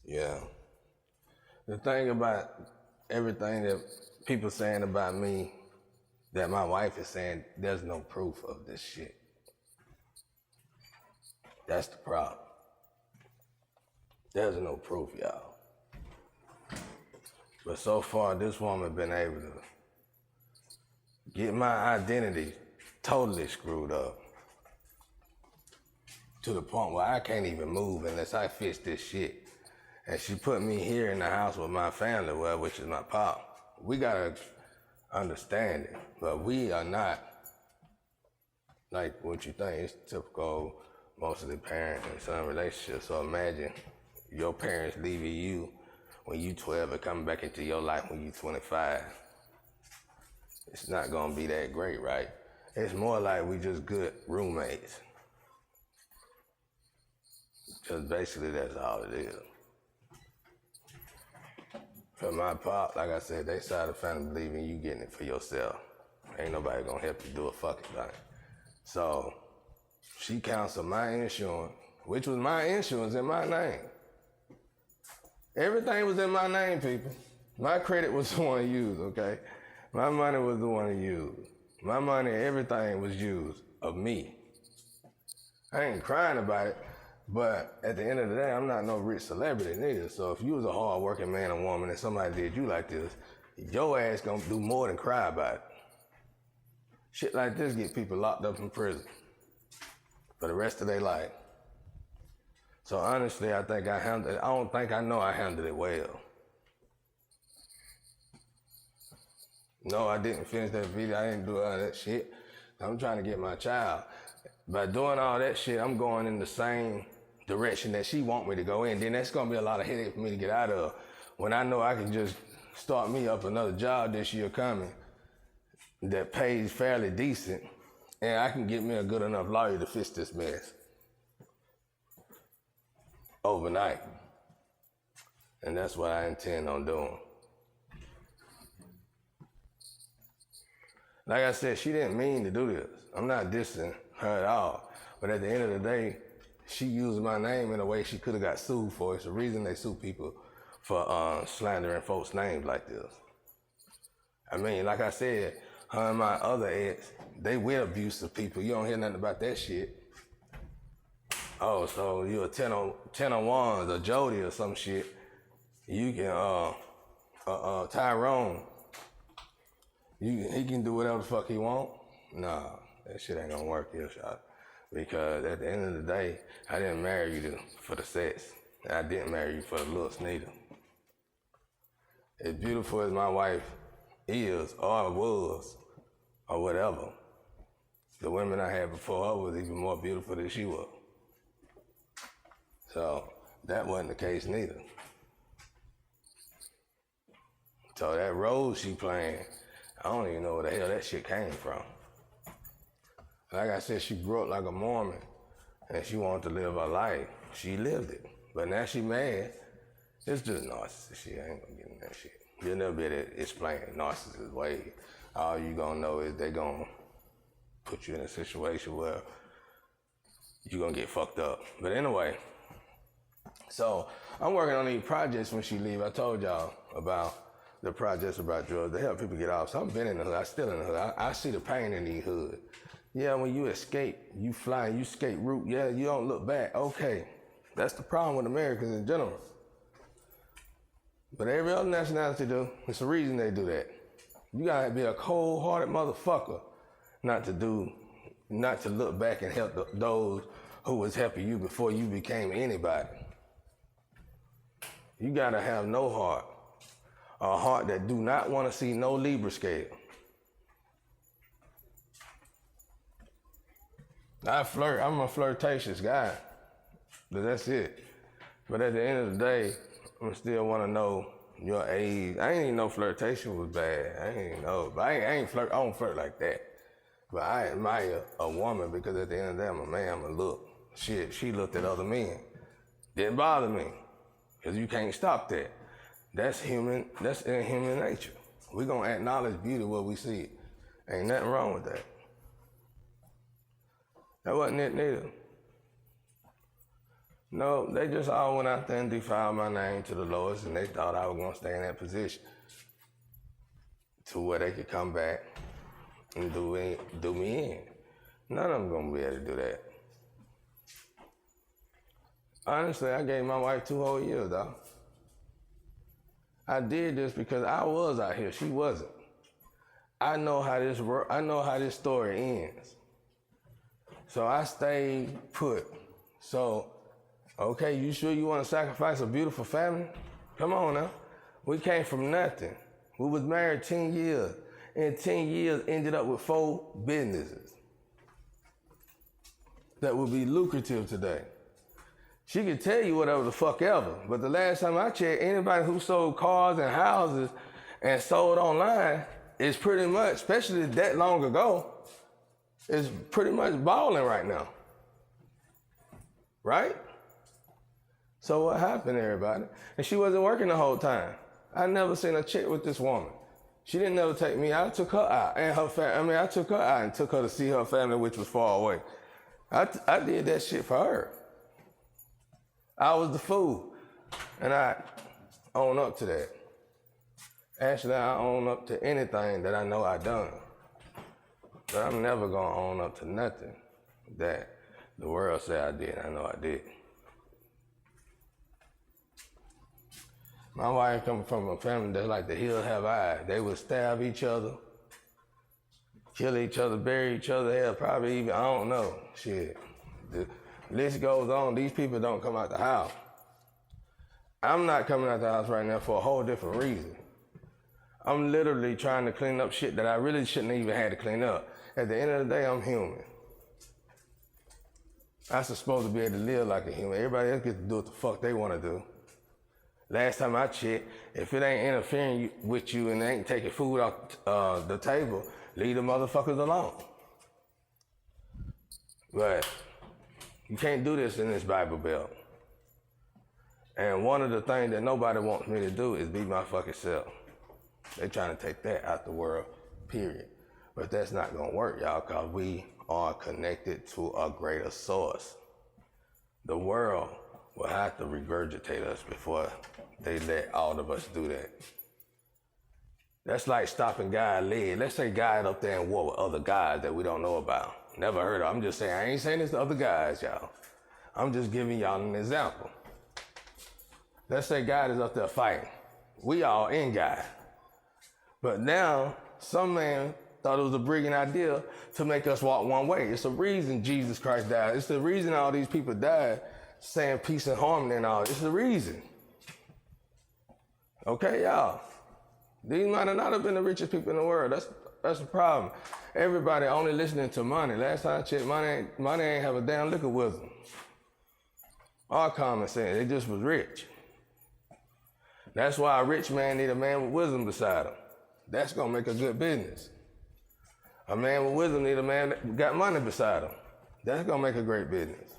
Yeah. The thing about everything that people saying about me that my wife is saying, there's no proof of this shit. That's the problem. There's no proof, y'all. But so far, this woman been able to get my identity totally screwed up to the point where I can't even move unless I fix this shit. And she put me here in the house with my family, well, which is my pop. We gotta understand it, but we are not like what you think. It's typical, mostly parent and son relationships. So imagine your parents leaving you when you 12 and coming back into your life when you 25. It's not gonna be that great, right? It's more like we just good roommates. Just basically that's all it is. For my pop, like I said, they side of the family believe in you getting it for yourself. Ain't nobody gonna help you do a fucking thing. So she canceled my insurance, which was my insurance in my name. Everything was in my name, people. My credit was the one used, okay? My money was the one used. My money, everything was used of me. I ain't crying about it, but at the end of the day, I'm not no rich celebrity neither. So if you was a hard-working man or woman and somebody did you like this, your ass gonna do more than cry about it. Shit like this get people locked up in prison for the rest of their life. So honestly, I think I handled it. I know I handled it well. No, I didn't finish that video. I didn't do all that shit. I'm trying to get my child. By doing all that shit, I'm going in the same direction that she want me to go in. Then that's gonna be a lot of headache for me to get out of. When I know I can just start me up another job this year coming that pays fairly decent, and I can get me a good enough lawyer to fix this mess overnight. And that's what I intend on doing. Like I said, she didn't mean to do this. I'm not dissing her at all. But at the end of the day, she used my name in a way she could have got sued for. It's the reason they sue people for slandering folks' names like this. I mean, like I said, her and my other ex, they with abusive people. You don't hear nothing about that shit. Oh, so you're a 10 on ones or Jody or some shit. You can, Tyrone, he can do whatever the fuck he want. Nah, that shit ain't gonna work here, shot. Because at the end of the day, I didn't marry you for the sex. And I didn't marry you for the looks neither. As beautiful as my wife is, or was, or whatever, the women I had before her was even more beautiful than she was. So that wasn't the case neither. So that role she playing, I don't even know where the hell that shit came from. Like I said, she grew up like a Mormon and she wanted to live her life. She lived it. But now she mad. It's just narcissist shit. I ain't gonna get in that shit. You'll never be able to explain narcissist way. All you gonna know is they gonna put you in a situation where you're gonna get fucked up. But anyway, so I'm working on these projects when she leave. I told y'all about the projects about drugs to help people get off. So I've been in the hood. I'm still in the hood. I see the pain in these hood. Yeah, when you escape, you fly, you escape route. Yeah, you don't look back. Okay, that's the problem with Americans in general. But every other nationality do. It's the reason they do that. You gotta be a cold-hearted motherfucker not to look back and help those who was helping you before you became anybody. You gotta have no heart, a heart that do not want to see no Libra scale. I flirt, I'm a flirtatious guy, but that's it. But at the end of the day, I still want to know your age. I ain't even know flirtation was bad. I ain't even know, but I don't flirt like that. But I admire a woman because at the end of the day, I'm a man, I'm a look. Shit, she looked at other men. Didn't bother me, because you can't stop that. That's in human nature. We gonna acknowledge beauty where we see it. Ain't nothing wrong with that. That wasn't it neither. No, they just all went out there and defiled my name to the lowest, and they thought I was gonna stay in that position to where they could come back and do me in. None of them gonna be able to do that. Honestly, I gave my wife 2 whole years, dog. I did this because I was out here, she wasn't. I know how this story ends. So I stayed put. So, okay, you sure you want to sacrifice a beautiful family? Come on now. We came from nothing. We was married 10 years. And 10 years ended up with 4 businesses that would be lucrative today. She could tell you whatever the fuck ever, but the last time I checked, anybody who sold cars and houses and sold online is pretty much, especially that long ago, is pretty much balling right now. Right? So what happened, everybody? And she wasn't working the whole time. I never seen a chick with this woman. She didn't never take me out. I took her out and her family. I took her out and took her to see her family, which was far away. I did that shit for her. I was the fool, and I own up to that. Actually, I own up to anything that I know I done. But I'm never gonna own up to nothing that the world say I did. I know I did. My wife coming from a family that's like the hill have eyes. They would stab each other, kill each other, bury each other, hell, probably even, I don't know, shit. The list goes on. These people don't come out the house. I'm not coming out the house right now for a whole different reason. I'm literally trying to clean up shit that I really shouldn't even had to clean up. At the end of the day, I'm human. I'm supposed to be able to live like a human. Everybody else gets to do what the fuck they want to do. Last time I checked, if it ain't interfering with you and ain't taking food off the table, leave the motherfuckers alone. But you can't do this in this Bible Belt. And one of the things that nobody wants me to do is be my fucking self. They trying to take that out the world, period. But that's not gonna work, y'all, because we are connected to a greater source. The world will have to regurgitate us before they let all of us do that. That's like stopping God's leg. Let's say God up there in war with other guys that we don't know about. Never heard of. I'm just saying, I ain't saying this to other guys, y'all. I'm just giving y'all an example. Let's say God is up there fighting. We all in God. But now, some man thought it was a brilliant idea to make us walk one way. It's a reason Jesus Christ died. It's the reason all these people died saying peace and harmony and all. It's the reason. Okay, y'all. These might not have been the richest people in the world. That's the problem. Everybody only listening to money. Last time I checked, money ain't have a damn lick of wisdom. All common sense. They just was rich. That's why a rich man need a man with wisdom beside him. That's gonna make a good business. A man with wisdom need a man that got money beside him. That's gonna make a great business.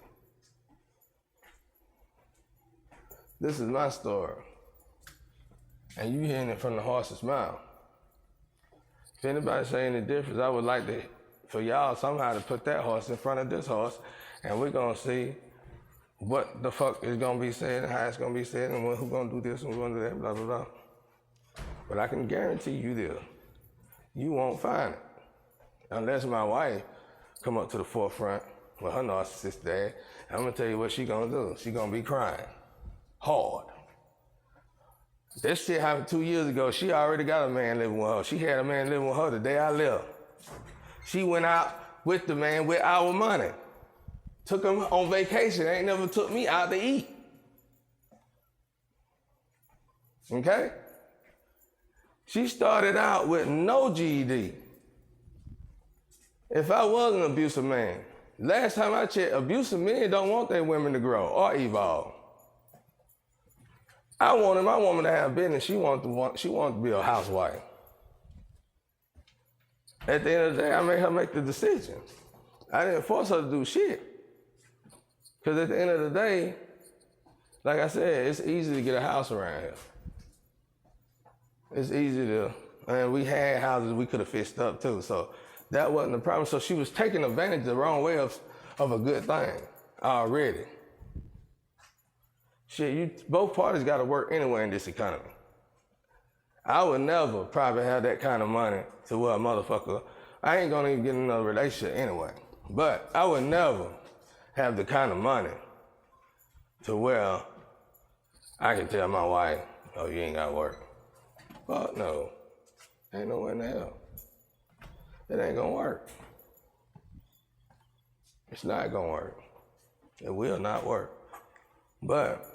This is my story. And you hearing it from the horse's mouth. If anybody say any difference, I would like for y'all somehow to put that horse in front of this horse, and we're gonna see what the fuck is gonna be said and how it's gonna be said and who's gonna do this and who's gonna do that, blah, blah, blah. But I can guarantee you this, you won't find it. Unless my wife come up to the forefront with her narcissist dad, I'm gonna tell you what she gonna do. She gonna be crying hard. This shit happened 2 years ago. She already got a man living with her. She had a man living with her the day I left. She went out with the man with our money. Took him on vacation. Ain't never took me out to eat. Okay? She started out with no GED. If I was an abusive man, last time I checked, abusive men don't want their women to grow or evolve. I wanted my woman to have business. She wanted to be a housewife. At the end of the day, I made her make the decision. I didn't force her to do shit. Because at the end of the day, like I said, it's easy to get a house around here. It's easy to, and we had houses we could have fixed up too, so that wasn't the problem. So she was taking advantage the wrong way of a good thing already. Shit, both parties gotta work anyway in this economy. I would never probably have that kind of money to where a motherfucker, I ain't gonna even get in another relationship anyway. But I would never have the kind of money to where I can tell my wife, oh, you ain't gotta work. Fuck no. Ain't no way in the hell. It ain't gonna work. It's not gonna work. It will not work. But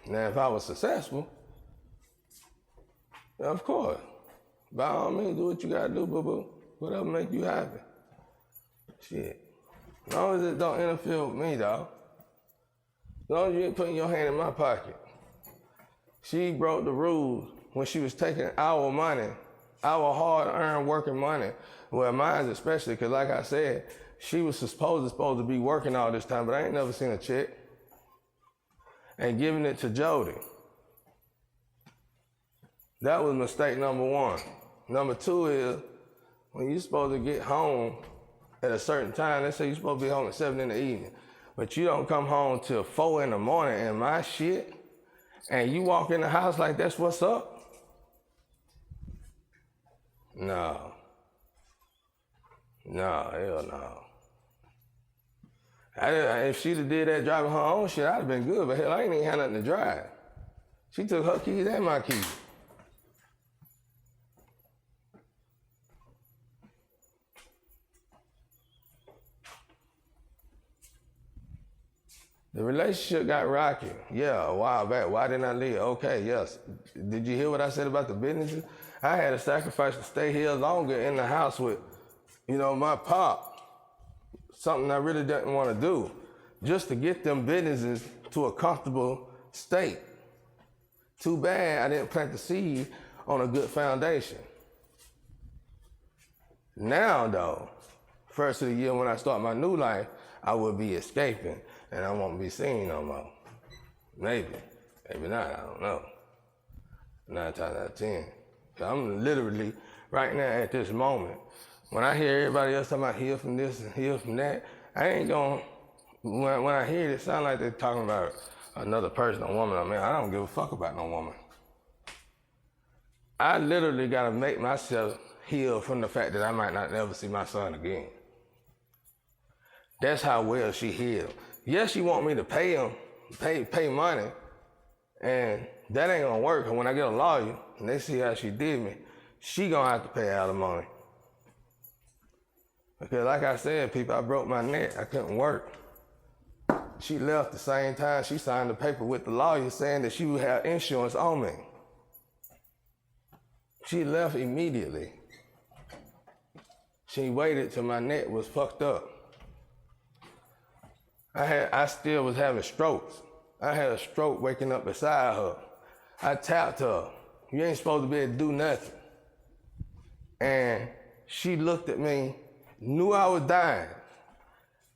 now if I was successful, of course, by all means, do what you gotta do, boo-boo. Whatever make you happy. Shit. As long as it don't interfere with me, dog. As long as you ain't putting your hand in my pocket. She broke the rules when she was taking our money, our hard-earned working money. Well, mine especially, because like I said, she was supposed to be working all this time, but I ain't never seen a check. And giving it to Jody. That was mistake number one. Number two is, when you're supposed to get home at a certain time, let's say you're supposed to be home at 7 in the evening, but you don't come home till 4 in the morning and my shit, and you walk in the house like that's what's up? No. No, hell no. If she'd have did that driving her own shit, I'd have been good, but hell, I ain't even had nothing to drive. She took her keys and my keys. The relationship got rocky. Yeah, a while back. Why didn't I leave? Okay, yes. Did you hear what I said about the businesses? I had to sacrifice to stay here longer in the house with, my pop. Something I really didn't want to do, just to get them businesses to a comfortable state. Too bad I didn't plant the seed on a good foundation. Now though, first of the year when I start my new life, I will be escaping and I won't be seen no more. Maybe not, I don't know. 9 times out of 10. I'm literally, right now at this moment, when I hear everybody else talking about heal from this and heal from that, I ain't gonna, when I hear it, it sounds like they're talking about another person, a woman. I mean, I don't give a fuck about no woman. I literally gotta make myself heal from the fact that I might not ever see my son again. That's how well she healed. Yes, she want me to pay him, pay money, and that ain't gonna work. And when I get a lawyer and they see how she did me, she gonna have to pay alimony. Because like I said, people, I broke my neck. I couldn't work. She left the same time she signed the paper with the lawyer saying that she would have insurance on me. She left immediately. She waited till my neck was fucked up. I still was having strokes. I had a stroke waking up beside her. I tapped her. You ain't supposed to be able to do nothing. And she looked at me, knew I was dying.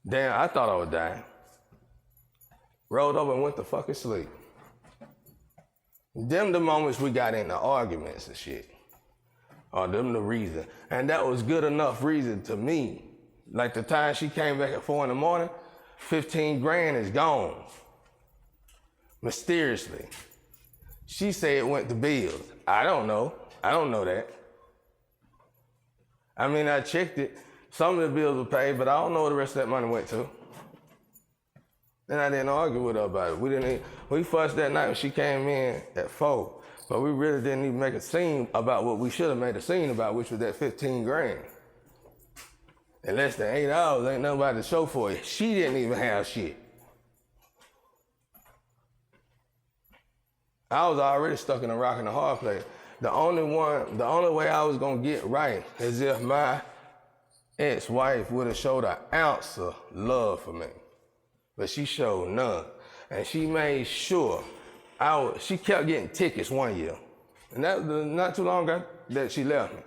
Damn, I thought I was dying. Rolled over and went to fucking sleep. Them the moments we got into arguments and shit. Or them the reason. And that was good enough reason to me. Like the time she came back at 4 in the morning, 15 grand is gone. Mysteriously. She said it went to bills. I don't know. I don't know that. I mean, I checked it. Some of the bills were paid, but I don't know where the rest of that money went to. And I didn't argue with her about it. We fussed that night when she came in at 4, but we really didn't even make a scene about what we should have made a scene about, which was that 15 grand. In less than 8 hours, ain't nobody to show for it. She didn't even have shit. I was already stuck in a rock and a hard place. The only way I was gonna get right is if my ex-wife would have showed an ounce of love for me. But she showed none. And she made sure, she kept getting tickets one year. And that was not too long ago that she left me.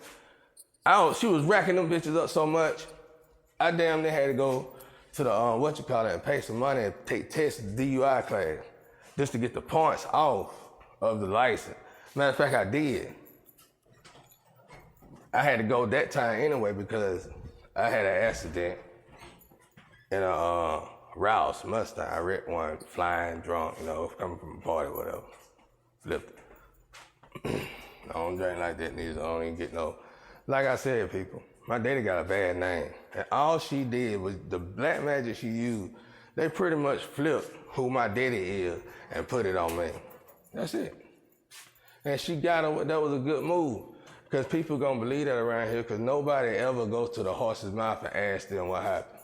She was racking them bitches up so much, I damn near had to go to the, and pay some money and take test DUI class just to get the points off of the license. Matter of fact, I did. I had to go that time anyway because I had an accident in a Rouse Mustang. I wrecked one flying drunk, coming from a party, whatever. Flipped it. I don't drink like that neither. I don't even get no. Like I said, people, my daddy got a bad name. And all she did was the black magic she used, they pretty much flipped who my daddy is and put it on me. That's it. And she got her, that was a good move. Because people gonna believe that around here, because nobody ever goes to the horse's mouth and asks them what happened.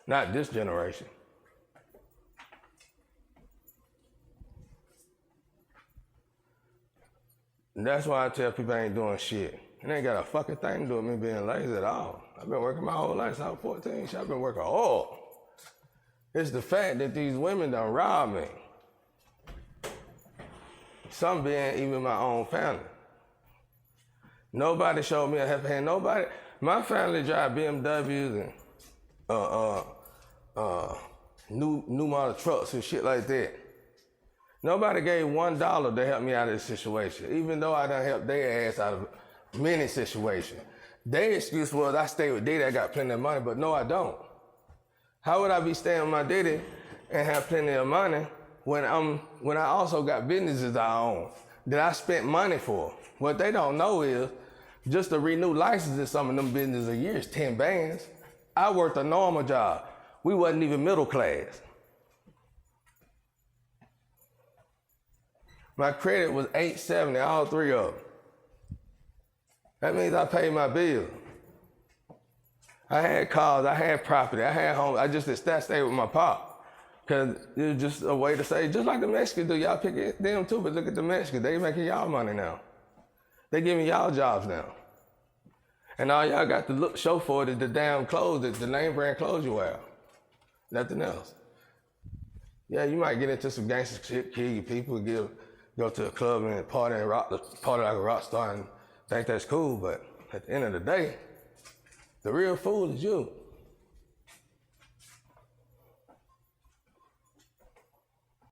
Not this generation. And that's why I tell people I ain't doing shit. It ain't got a fucking thing to do with me being lazy at all. I've been working my whole life since I was 14. I've been working hard. It's the fact that these women done robbed me. Some being even my own family. Nobody showed me a helping hand. Nobody. My family drive BMWs and new model trucks and shit like that. Nobody gave $1 to help me out of this situation, even though I done helped their ass out of many situations. Their excuse was I stay with daddy, I got plenty of money, but no, I don't. How would I be staying with my daddy and have plenty of money when I also got businesses I own that I spent money for? What they don't know is just to renew licenses in some of them businesses a year is 10 bands. I worked a normal job. We wasn't even middle class. My credit was 870, all three of them. That means I paid my bills. I had cars, I had property, I had home. I just stayed with my pop. Because it was just a way to say, just like the Mexicans do, y'all pick them too, but look at the Mexicans, they making y'all money now. They giving y'all jobs now. And all y'all got to show for it is the damn clothes, the name brand clothes you wear. Nothing else. Yeah, you might get into some gangster shit, kill your people, go to a club and party like a rock star and think that's cool, but at the end of the day, the real fool is you.